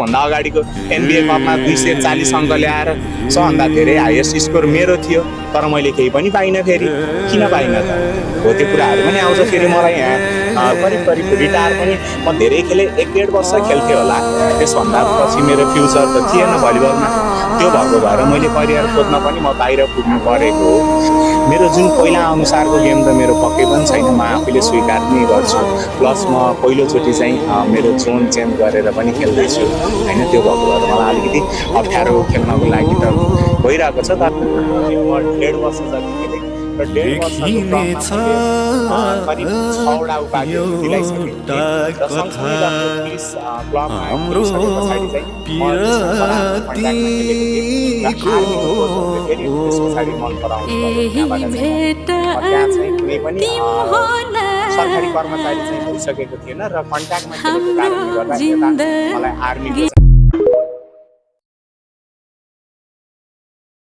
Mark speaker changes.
Speaker 1: भन्दा अगाडिको एनबिए कपमा 240 अङ्क ल्याएर सबभन्दा धेरै हाइएस्ट स्कोर मेरो थियो, तर मैले केही पनि पाइनँ। फेरि किन पाइनँ त? हो त्यो कुराहरू पनि आउँछ। फेरि मलाई यहाँ करिब रिटायर पनि म धेरै खेलेँ, 1-1.5 वर्ष खेल्थेँ होला। त्यसभन्दा पछि मेरो फ्युचर त थिएन भलिबलमा। त्यो भएको भएर मैले करियर खोज्न पनि म बाहिर पुग्नु परेको हो। मेरो जुन पहिला अनुसारको गेम त मेरो पक्कै पनि छैन, म आफैले स्वीकार नै गर्छु। प्लस म पहिलोचोटि चाहिँ मेरो जोन चेन्ज गरेर पनि खेल्दैछु होइन। त्यो भएको भएर मलाई अलिकति अप्ठ्यारो खेल्नको लागि त भइरहेको छ। तर म 1.5 वर्ष जति खेलेँ र 1.5 वर्षको क्रममा करिब 6वटा उपाधिहरू दिलाइसकेको थिएँ र सँगसँगै जब पुलिस क्लबमा खेलिसके पछाडि चाहिँ म त्यसमा बराबर कन्ट्याक्टमा खेलेको थिएँ र आर्मीको कोचहरूले फेरि त्यस पछाडि मन पराउनु पर्यो। त्यहाँबाट चाहिँ त्यहाँ चाहिँ कुनै पनि सरकारी कर्मचारी चाहिँ भइसकेको थिएन र कन्ट्याक्टमा खेलेको कारणले गर्दा यता मलाई आर्मीको